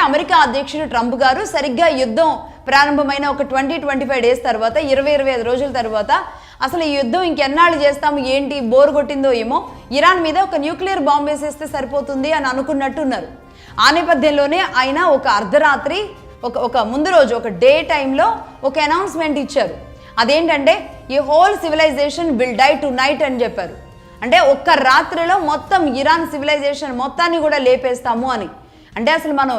America అధ్యక్షుడు Trump గారు సరిగ్గా యుద్ధం ప్రారంభమైన ఒక 20-25 డేస్ తర్వాత 20-25 రోజుల తర్వాత అసలు ఈ యుద్ధం ఇంకెన్నాళ్ళు చేస్తాము ఏంటి బోర్ కొట్టిందో ఏమో ఇరాన్ మీద ఒక న్యూక్లియర్ బాంబ్ వేసేస్తే సరిపోతుంది అని అనుకున్నట్టున్నారు. ఆ నేపథ్యంలోనే ఆయన ఒక అర్ధరాత్రి ఒక ముందు రోజు ఒక డే టైంలో ఒక అనౌన్స్మెంట్ ఇచ్చారు. అదేంటంటే ఈ whole civilisation will die tonight అని చెప్పారు. అంటే ఒక్క రాత్రిలో మొత్తం ఇరాన్ సివిలైజేషన్ మొత్తాన్ని కూడా లేపేస్తాము అని. అంటే అసలు మనం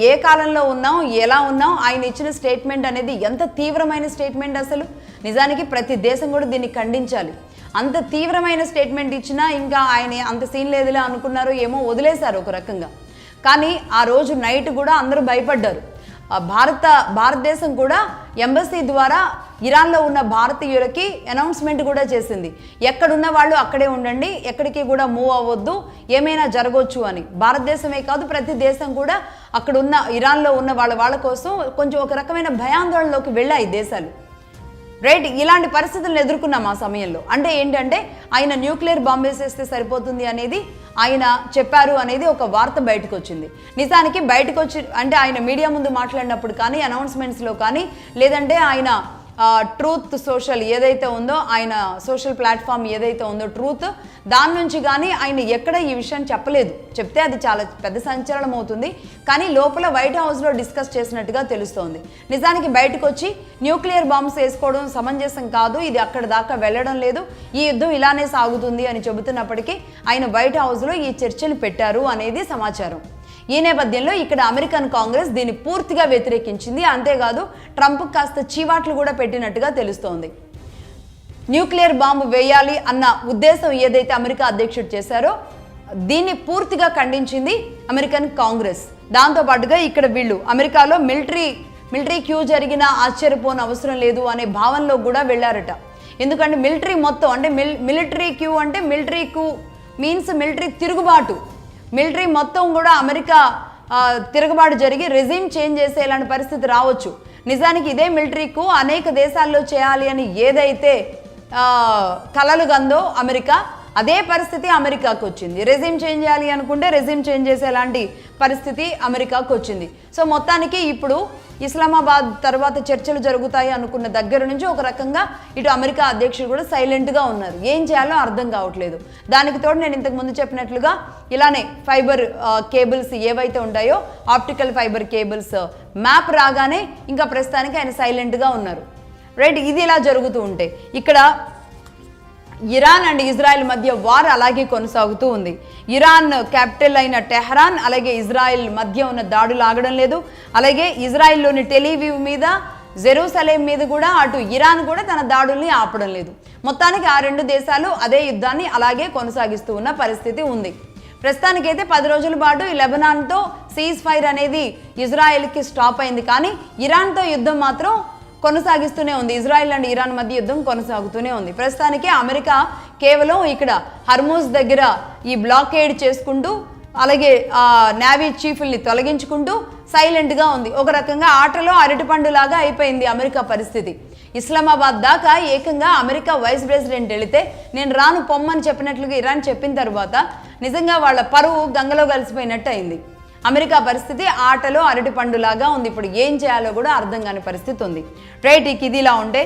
ఏ కాలంలో ఉన్నాం, ఎలా ఉన్నాం, ఆయన ఇచ్చిన స్టేట్మెంట్ అనేది ఎంత తీవ్రమైన స్టేట్మెంట్. అసలు నిజానికి ప్రతి దేశం కూడా దీన్ని ఖండించాలి. అంత తీవ్రమైన స్టేట్మెంట్ ఇచ్చినా ఇంకా ఆయన అంత సీన్ లేదులే అనుకున్నారు, ఏమో వదిలేశారు ఒక రకంగా. కానీ ఆ రోజు నైట్ కూడా అందరూ భయపడ్డారు. భారతదేశం కూడా ఎంబసీ ద్వారా ఇరాన్లో ఉన్న భారతీయులకి అనౌన్స్మెంట్ కూడా చేసింది, ఎక్కడున్న వాళ్ళు అక్కడే ఉండండి, ఎక్కడికి కూడా మూవ్ అవ్వద్దు, ఏమైనా జరగవచ్చు అని. భారతదేశమే కాదు ప్రతి దేశం కూడా అక్కడున్న ఇరాన్లో ఉన్న వాళ్ళ కోసం కొంచెం ఒక రకమైన భయాందోళనలోకి వెళ్ళాయి దేశాలు. రైట్, ఇలాంటి పరిస్థితులను ఎదుర్కొన్నాం ఆ సమయంలో. అంటే ఏంటంటే ఆయన న్యూక్లియర్ బాంబ్ వేసేస్తే సరిపోతుంది అనేది ఆయన చెప్పారు అనేది ఒక వార్త బయటకు వచ్చింది. నిజానికి బయటకు వచ్చి అంటే ఆయన మీడియా ముందు మాట్లాడినప్పుడు కానీ అనౌన్స్మెంట్స్లో కానీ లేదంటే ఆయన ట్రూత్ సోషల్ ఏదైతే ఉందో ఆయన సోషల్ ప్లాట్ఫామ్ ఏదైతే ఉందో ట్రూత్, దాని నుంచి కానీ ఆయన ఎక్కడ ఈ విషయం చెప్పలేదు. చెప్తే అది చాలా పెద్ద సంచలనం అవుతుంది. కానీ లోపల వైట్ హౌస్లో డిస్కస్ చేసినట్టుగా తెలుస్తోంది. నిజానికి బయటకు వచ్చి న్యూక్లియర్ బాంబ్స్ వేసుకోవడం సమంజసం కాదు, ఇది అక్కడ దాకా వెళ్ళడం లేదు, ఈ యుద్ధం ఇలానే సాగుతుంది అని చెబుతున్నప్పటికీ ఆయన వైట్ హౌస్లో ఈ చర్చలు పెట్టారు అనేది సమాచారం. ఈ నేపథ్యంలో ఇక్కడ అమెరికన్ కాంగ్రెస్ దీన్ని పూర్తిగా వ్యతిరేకించింది. అంతేకాదు ట్రంప్ కాస్త చీవాట్లు కూడా పెట్టినట్టుగా తెలుస్తోంది. న్యూక్లియర్ బాంబు వేయాలి అన్న ఉద్దేశం ఏదైతే అమెరికా అధ్యక్షుడు చేశారో దీన్ని పూర్తిగా ఖండించింది అమెరికన్ కాంగ్రెస్. దాంతోపాటుగా ఇక్కడ వీళ్ళు అమెరికాలో మిలిటరీ క్యూ జరిగినా ఆశ్చర్యపోని అవసరం లేదు అనే భావనలో కూడా వెళ్ళారట. ఎందుకంటే మిలిటరీ మొత్తం అంటే మిలిటరీ క్యూ అంటే మిలిటరీ క్యూ మీన్స్ మిలిటరీ తిరుగుబాటు, మిలిటరీ మొత్తం కూడా అమెరికా తిరుగుబాటు జరిగి రెజిమ్ చేంజ్ చేసేలాంటి పరిస్థితి రావచ్చు. నిజానికి ఇదే మిలిటరీకు అనేక దేశాల్లో చేయాలి అని ఏదైతే కలలు గందో అమెరికా, అదే పరిస్థితి అమెరికాకు వచ్చింది. రెజిమ్ చేంజ్ చేయాలి అనుకుంటే రెజిమ్ చేంజ్ చేసేలాంటి పరిస్థితి అమెరికాకు వచ్చింది. సో మొత్తానికి ఇప్పుడు ఇస్లామాబాద్ తర్వాత చర్చలు జరుగుతాయి అనుకున్న దగ్గర నుంచి ఒక రకంగా ఇటు అమెరికా అధ్యక్షుడు కూడా సైలెంట్గా ఉన్నారు. ఏం చేయాలో అర్థం కావట్లేదు. దానికి తోడు నేను ఇంతకు ముందు చెప్పినట్లుగా ఇలానే ఫైబర్ కేబుల్స్ ఏవైతే ఉంటాయో ఆప్టికల్ ఫైబర్ కేబుల్స్ మ్యాప్ రాగానే ఇంకా ప్రస్తుతానికి ఆయన సైలెంట్గా ఉన్నారు. రైట్, ఇది ఇలా జరుగుతూ ఉంటే ఇక్కడ ఇరాన్ అండ్ ఇజ్రాయెల్ మధ్య వార్ అలాగే కొనసాగుతూ ఉంది. ఇరాన్ క్యాపిటల్ అయిన టెహరాన్ అలాగే ఇజ్రాయెల్ మధ్య ఉన్న దాడులు ఆగడం లేదు. అలాగే ఇజ్రాయెల్లోని టెలివీవ్ మీద, జెరూసలేం మీద కూడా అటు ఇరాన్ కూడా తన దాడుల్ని ఆపడం లేదు. మొత్తానికి ఆ రెండు దేశాలు అదే యుద్ధాన్ని అలాగే కొనసాగిస్తూ ఉన్న పరిస్థితి ఉంది. ప్రస్తుతానికైతే 10 రోజుల పాటు ఈ లెబనాన్తో సీజ్ ఫైర్ అనేది ఇజ్రాయెల్కి స్టాప్ అయింది. కానీ ఇరాన్తో యుద్ధం మాత్రం కొనసాగిస్తూనే ఉంది. ఇజ్రాయెల్ అండ్ ఇరాన్ మధ్య యుద్ధం కొనసాగుతూనే ఉంది. ప్రస్తుతానికి అమెరికా కేవలం ఇక్కడ హర్మూజ్ దగ్గర ఈ బ్లాకేడ్ చేసుకుంటూ అలాగే నేవీ చీఫ్ని తొలగించుకుంటూ సైలెంట్గా ఉంది. ఒక రకంగా ఆటలో అరటిపండులాగా అయిపోయింది అమెరికా పరిస్థితి. ఇస్లామాబాద్ దాకా ఏకంగా అమెరికా వైస్ ప్రెసిడెంట్ వెళితే నేను రాను పొమ్మని చెప్పినట్లుగా ఇరాన్ చెప్పిన తర్వాత నిజంగా వాళ్ళ పరువు గంగలో కలిసిపోయినట్టు అయింది. అమెరికా పరిస్థితి ఆటలో అరటి పండులాగా ఉంది. ఇప్పుడు ఏం చేయాలో కూడా అర్థం కాని పరిస్థితి ఉంది. రైట్, ఇదిలా ఉంటే